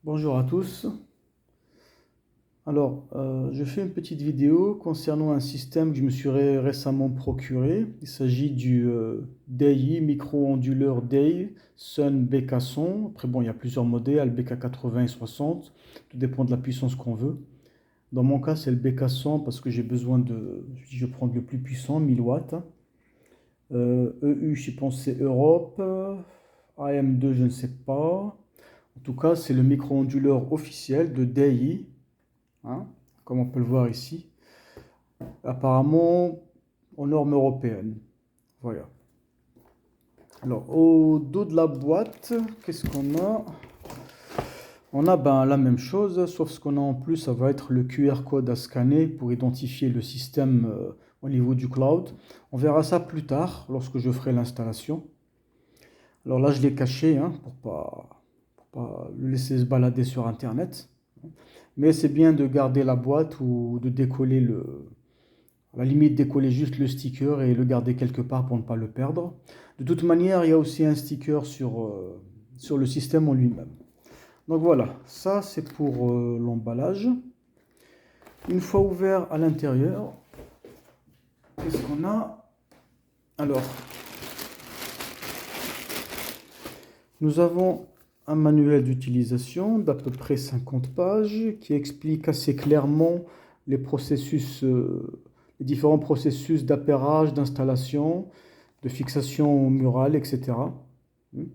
Bonjour à tous. Alors, je fais une petite vidéo concernant un système que je me suis récemment procuré. Il s'agit du DAI, micro-onduleur DAI Sun BK100. Après, bon, il y a plusieurs modèles, BK80 et 60. Tout dépend de la puissance qu'on veut. Dans mon cas, c'est le BK100 parce que j'ai besoin je prends le plus puissant, 1000 watts. EU, je pense c'est Europe. AM2, je ne sais pas. En tout cas, c'est le micro-onduleur officiel de DAI, hein, comme on peut le voir ici, apparemment aux normes européennes. Voilà. Alors, au dos de la boîte, qu'est-ce qu'on a? On a la même chose, sauf ce qu'on a en plus, ça va être le QR code à scanner pour identifier le système au niveau du cloud. On verra ça plus tard, lorsque je ferai l'installation. Alors là, je l'ai caché, hein, pour pas le laisser se balader sur Internet. Mais c'est bien de garder la boîte ou de décoller à la limite décoller juste le sticker et le garder quelque part pour ne pas le perdre. De toute manière, il y a aussi un sticker sur le système en lui-même. Donc voilà, ça c'est pour l'emballage. Une fois ouvert à l'intérieur, qu'est-ce qu'on a? Alors, nous avons un manuel d'utilisation d'à peu près 50 pages qui explique assez clairement les les différents processus d'appairage, d'installation, de fixation murale, etc. On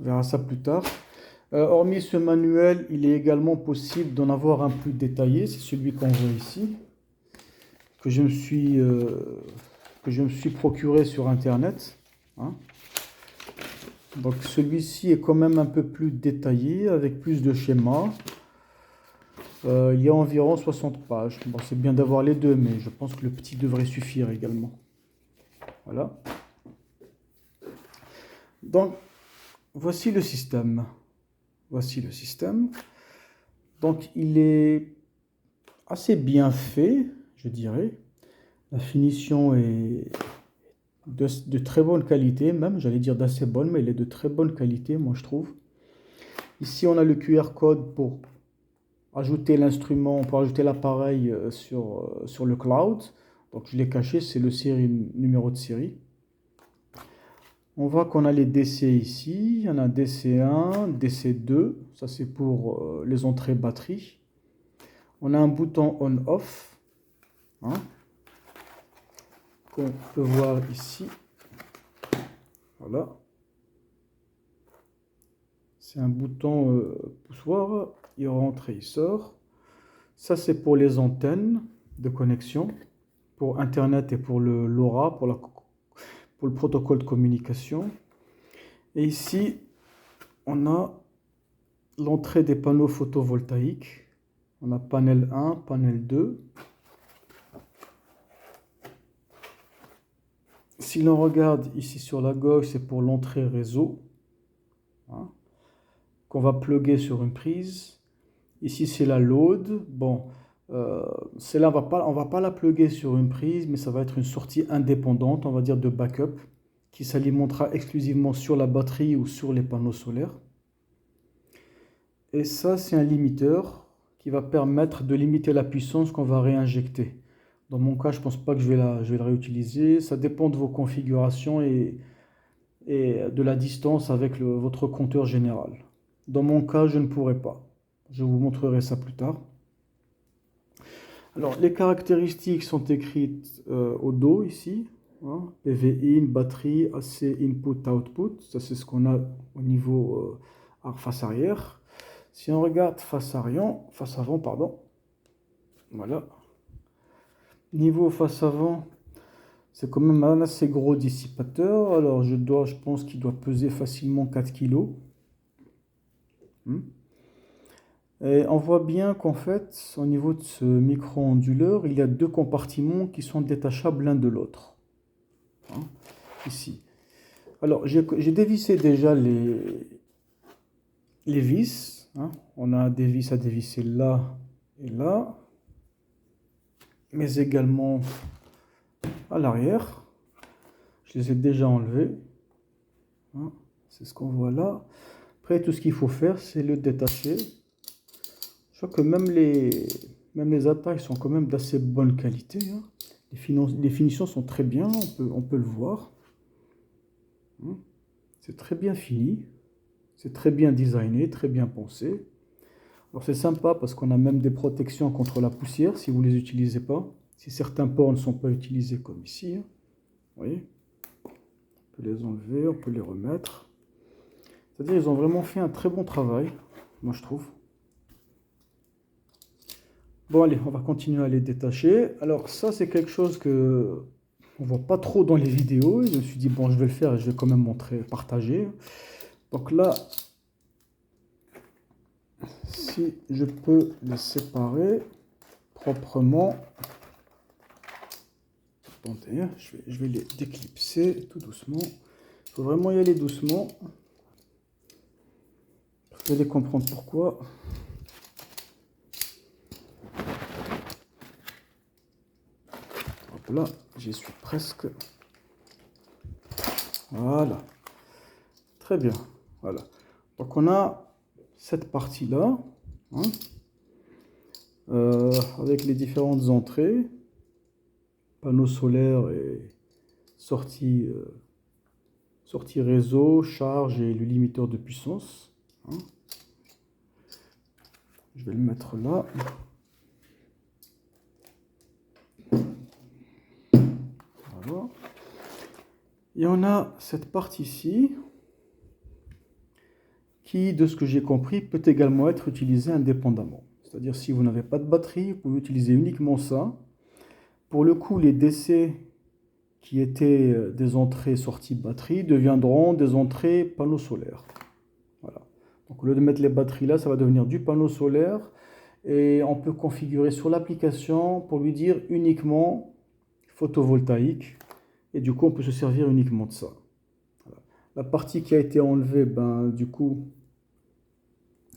verra ça plus tard. Hormis ce manuel, il est également possible d'en avoir un plus détaillé, c'est celui qu'on voit ici, que je me suis procuré sur Internet, hein. Donc celui-ci est quand même un peu plus détaillé, avec plus de schémas. Il y a environ 60 pages. Bon, c'est bien d'avoir les deux, mais je pense que le petit devrait suffire également. Voilà. Donc, voici le système. Voici le système. Donc, il est assez bien fait, je dirais. La finition est de très bonne qualité, même, j'allais dire d'assez bonne, mais elle est de très bonne qualité, moi je trouve. Ici, on a le QR code pour ajouter l'instrument, on peut ajouter l'appareil sur le cloud. Donc je l'ai caché, c'est le numéro de série. On voit qu'on a les DC ici, il y en a DC1, DC2, ça c'est pour les entrées batterie. On a un bouton on-off, hein, qu'on peut voir ici. Voilà. C'est un bouton poussoir, il rentre et il sort. Ça c'est pour les antennes de connexion, pour Internet et pour le LoRa, pour le protocole de communication. Et ici, on a l'entrée des panneaux photovoltaïques. On a panel 1, panel 2. Si l'on regarde ici sur la gauche, c'est pour l'entrée réseau, hein, qu'on va plugger sur une prise. Ici, c'est la load. Bon, celle-là, on va pas la plugger sur une prise, mais ça va être une sortie indépendante, on va dire de backup, qui s'alimentera exclusivement sur la batterie ou sur les panneaux solaires. Et ça, c'est un limiteur qui va permettre de limiter la puissance qu'on va réinjecter. Dans mon cas, je ne pense pas que je vais le réutiliser. Ça dépend de vos configurations et de la distance avec votre compteur général. Dans mon cas, je ne pourrai pas. Je vous montrerai ça plus tard. Alors, les caractéristiques sont écrites au dos ici, hein. PV in, batterie, AC input output. Ça, c'est ce qu'on a au niveau face arrière. Si on regarde face avant, pardon. Voilà. Niveau face avant, c'est quand même un assez gros dissipateur. Alors, je pense qu'il doit peser facilement 4 kg. Et on voit bien qu'en fait, au niveau de ce micro-onduleur, il y a deux compartiments qui sont détachables l'un de l'autre, hein, ici. Alors, j'ai dévissé déjà les vis, hein. On a des vis à dévisser là et là, mais également à l'arrière. Je les ai déjà enlevés, hein. C'est ce qu'on voit là. Après, tout ce qu'il faut faire, c'est le détacher. Je crois que même les attaques sont quand même d'assez bonne qualité, hein. Les finitions sont très bien, on peut le voir. C'est très bien fini. C'est très bien designé, très bien pensé. Alors c'est sympa parce qu'on a même des protections contre la poussière si vous ne les utilisez pas. Si certains ports ne sont pas utilisés comme ici, hein. Vous voyez, on peut les enlever, on peut les remettre. C'est-à-dire ils ont vraiment fait un très bon travail, moi je trouve. Bon allez, on va continuer à les détacher. Alors ça c'est quelque chose que on voit pas trop dans les vidéos. Je me suis dit bon je vais le faire et je vais quand même montrer, partager. Donc là, si je peux les séparer proprement. Attendez, je vais les déclipser tout doucement. Il faut vraiment y aller doucement. Vous allez comprendre pourquoi. Hop là, j'y suis presque. Voilà. Très bien. Voilà. Donc on a cette partie-là, hein, avec les différentes entrées, panneaux solaires et sortie réseau, charge et le limiteur de puissance, hein. Je vais le mettre là. Voilà. Et on a cette partie-ci qui, de ce que j'ai compris, peut également être utilisée indépendamment. C'est-à-dire si vous n'avez pas de batterie, vous pouvez utiliser uniquement ça. Pour le coup, les DC qui étaient des entrées-sorties batterie deviendront des entrées panneaux solaires. Voilà. Donc au lieu de mettre les batteries là, ça va devenir du panneau solaire. Et on peut configurer sur l'application pour lui dire uniquement photovoltaïque. Et du coup, on peut se servir uniquement de ça. Voilà. La partie qui a été enlevée, ben, du coup,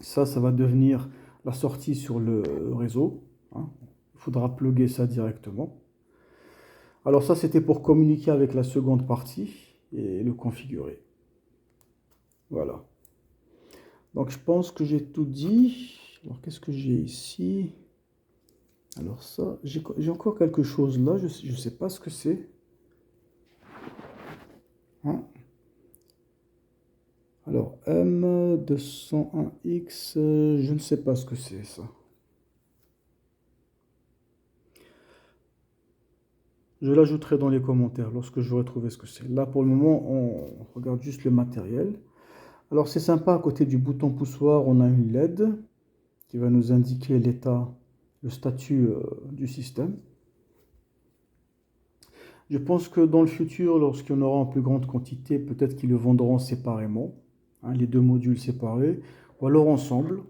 ça va devenir la sortie sur le réseau, hein. Il faudra plugger ça directement. Alors ça, c'était pour communiquer avec la seconde partie et le configurer. Voilà. Donc je pense que j'ai tout dit. Alors qu'est-ce que j'ai ici? Alors ça, j'ai encore quelque chose là, je ne sais pas ce que c'est. Hein? Alors M201X, je ne sais pas ce que c'est ça. Je l'ajouterai dans les commentaires lorsque j'aurai trouvé ce que c'est. Là pour le moment, on regarde juste le matériel. Alors c'est sympa, à côté du bouton poussoir, on a une LED qui va nous indiquer l'état, le statut du système. Je pense que dans le futur, lorsqu'il y en aura en plus grande quantité, peut-être qu'ils le vendront séparément, hein, les deux modules séparés, ou alors ensemble.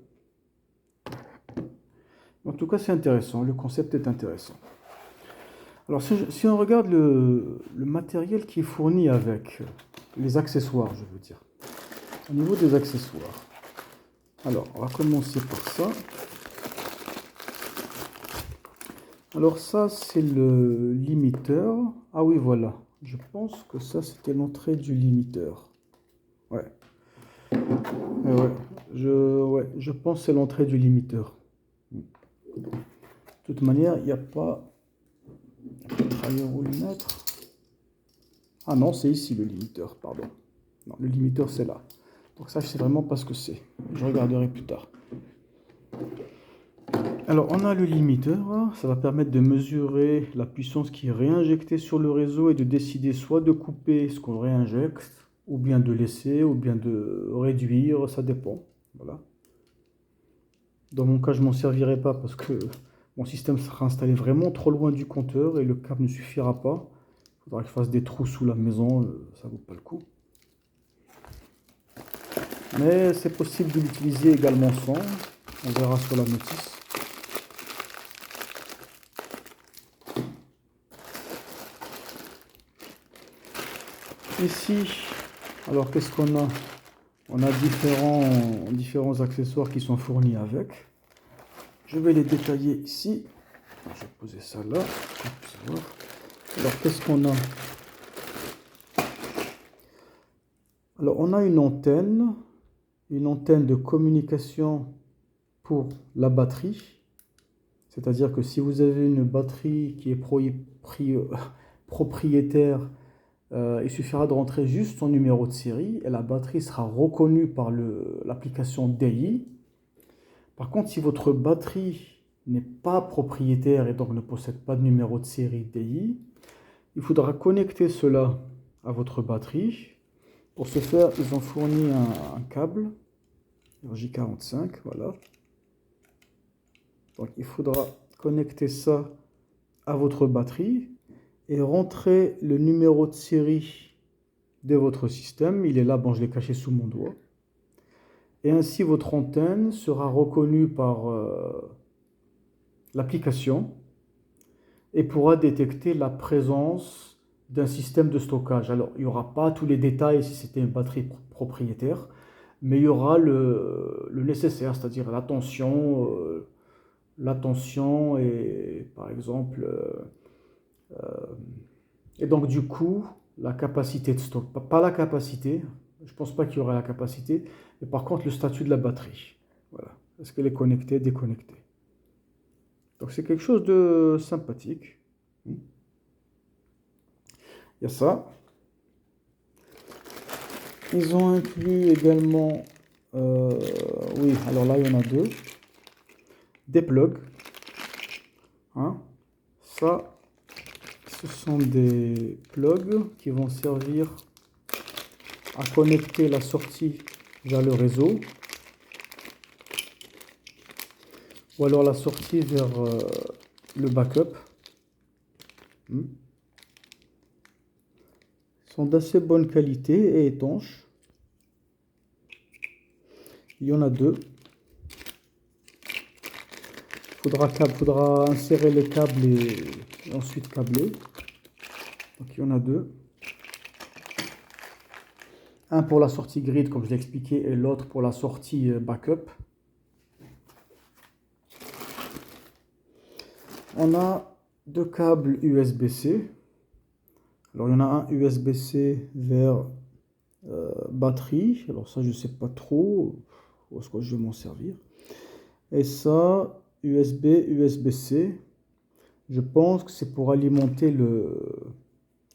En tout cas, c'est intéressant, le concept est intéressant. Alors, si on regarde le matériel qui est fourni avec, les accessoires, je veux dire, au niveau des accessoires. Alors, on va commencer par ça. Alors ça, c'est le limiteur. Ah oui, voilà. Je pense que ça, c'était l'entrée du limiteur. Ouais. Je pense que c'est l'entrée du limiteur. De toute manière, il n'y a pas... ailleurs où le mettre. Ah non, c'est ici le limiteur, pardon. Non, le limiteur, c'est là. Donc ça, je sais vraiment pas ce que c'est. Je regarderai plus tard. Alors, on a le limiteur, ça va permettre de mesurer la puissance qui est réinjectée sur le réseau et de décider soit de couper ce qu'on réinjecte, ou bien de laisser, ou bien de réduire, ça dépend. Voilà. Dans mon cas, je m'en servirai pas parce que mon système sera installé vraiment trop loin du compteur et le câble ne suffira pas. Il faudra que je fasse des trous sous la maison, ça vaut pas le coup. Mais c'est possible de l'utiliser également sans, on verra sur la notice. Ici, alors qu'est-ce qu'on a? On a différents accessoires qui sont fournis avec. Je vais les détailler ici. Je vais poser ça là. Alors qu'est-ce qu'on a? Alors on a une antenne une antenne de communication pour la batterie. C'est-à-dire que si vous avez une batterie qui est propriétaire, il suffira de rentrer juste son numéro de série et la batterie sera reconnue par l'application DI. Par contre, si votre batterie n'est pas propriétaire et donc ne possède pas de numéro de série DI, il faudra connecter cela à votre batterie. Pour ce faire, ils ont fourni un câble RJ45, voilà. Donc il faudra connecter ça à votre batterie et rentrer le numéro de série de votre système. Il est là, bon, je l'ai caché sous mon doigt. Et ainsi, votre antenne sera reconnue par l'application et pourra détecter la présence d'un système de stockage. Alors, il n'y aura pas tous les détails si c'était une batterie propriétaire, mais il y aura le nécessaire, c'est-à-dire la tension et par exemple, et donc du coup, la capacité de stock. Pas la capacité, je ne pense pas qu'il y aura la capacité, mais par contre le statut de la batterie. Voilà. Est-ce qu'elle est connectée, déconnectée? Donc c'est quelque chose de sympathique. Il y a ça. Ils ont inclus également, oui, alors là il y en a deux, des plugs. Hein. Ça, ce sont des plugs qui vont servir à connecter la sortie vers le réseau ou alors la sortie vers le backup. Ils sont d'assez bonne qualité et étanches. Il y en a deux. Il faudra insérer les câbles et ensuite câbler. Donc il y en a deux. Un pour la sortie grid, comme je l'ai expliqué, et l'autre pour la sortie backup. On a deux câbles USB-C. Alors il y en a un USB-C vers batterie. Alors ça, je ne sais pas trop où est-ce que je vais m'en servir. Et ça, USB-C. Je pense que c'est pour alimenter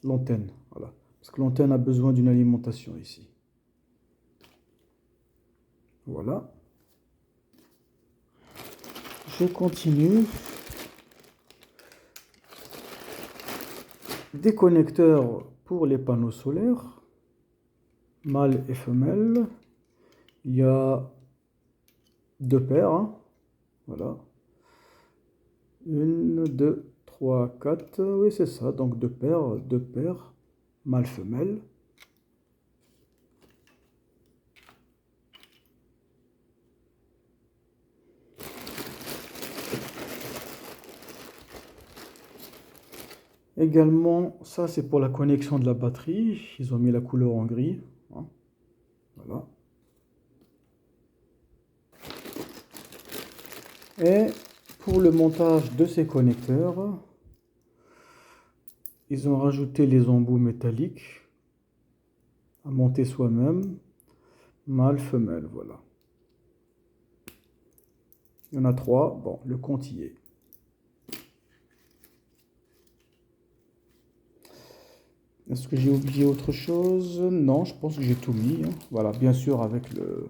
l'antenne. Voilà. Parce que l'antenne a besoin d'une alimentation ici. Voilà. Je continue. Des connecteurs pour les panneaux solaires, mâle et femelle. Il y a deux paires. Hein. Voilà. 1, 2, 3, 4. Oui, c'est ça. Donc deux paires, mâle, femelle. Également, ça c'est pour la connexion de la batterie. Ils ont mis la couleur en gris. Hein. Voilà. Et pour le montage de ces connecteurs, ils ont rajouté les embouts métalliques à monter soi-même. Mâle, femelle, voilà. Il y en a 3. Bon, le compte y est. Est-ce que j'ai oublié autre chose? Non, je pense que j'ai tout mis. Hein. Voilà, bien sûr avec le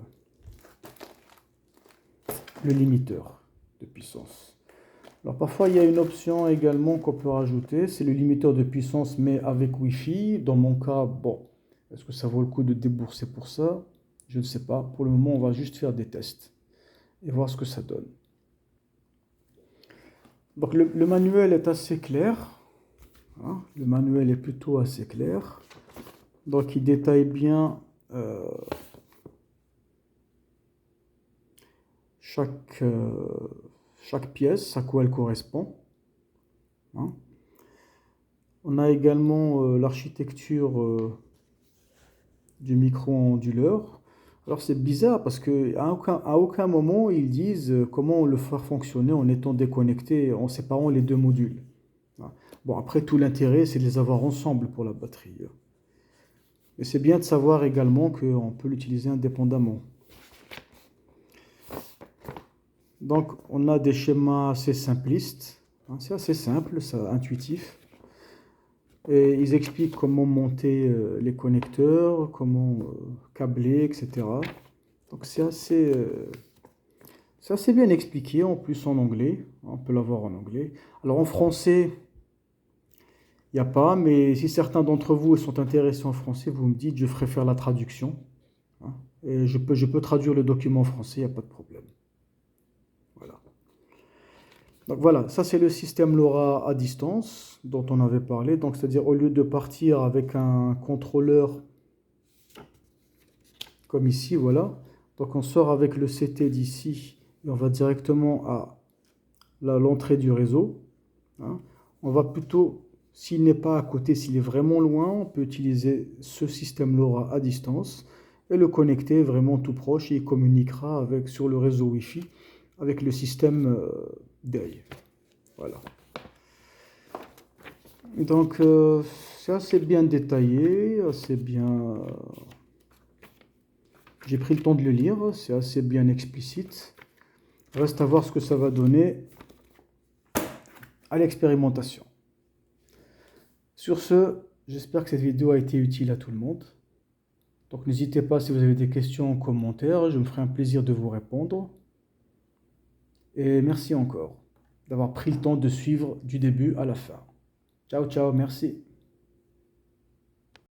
limiteur de puissance. Alors parfois il y a une option également qu'on peut rajouter, c'est le limiteur de puissance mais avec Wi-Fi. Dans mon cas, bon, est-ce que ça vaut le coup de débourser pour ça? Je ne sais pas. Pour le moment, on va juste faire des tests et voir ce que ça donne. Donc le manuel est assez clair. Hein, le manuel est plutôt assez clair. Donc il détaille bien chaque pièce, à quoi elle correspond. Hein. On a également l'architecture du micro-onduleur. Alors c'est bizarre parce qu'à aucun moment ils disent comment le faire fonctionner en étant déconnecté, en séparant les deux modules. Bon, après tout l'intérêt c'est de les avoir ensemble pour la batterie. Mais c'est bien de savoir également qu'on peut l'utiliser indépendamment. Donc, on a des schémas assez simplistes. Hein, c'est assez simple, ça, intuitif. Et ils expliquent comment monter les connecteurs, comment câbler, etc. Donc, c'est assez bien expliqué, en plus en anglais. On peut l'avoir en anglais. Alors, en français, il n'y a pas, mais si certains d'entre vous sont intéressés en français, vous me dites, je ferai faire la traduction. Hein, et je peux traduire le document en français, il n'y a pas de problème. Voilà. Donc voilà, ça c'est le système LoRa à distance dont on avait parlé. Donc c'est-à-dire au lieu de partir avec un contrôleur comme ici, voilà. Donc on sort avec le CT d'ici et on va directement à l'entrée du réseau. Hein. On va plutôt, s'il n'est pas à côté, s'il est vraiment loin, on peut utiliser ce système LoRa à distance et le connecter vraiment tout proche et il communiquera avec, sur le réseau Wi-Fi avec le système Deuil. Voilà. Donc, c'est assez bien détaillé, assez bien. J'ai pris le temps de le lire, c'est assez bien explicite. Reste à voir ce que ça va donner à l'expérimentation. Sur ce, j'espère que cette vidéo a été utile à tout le monde. Donc, n'hésitez pas si vous avez des questions en commentaire, je me ferai un plaisir de vous répondre. Et merci encore d'avoir pris le temps de suivre du début à la fin. Ciao, ciao, merci.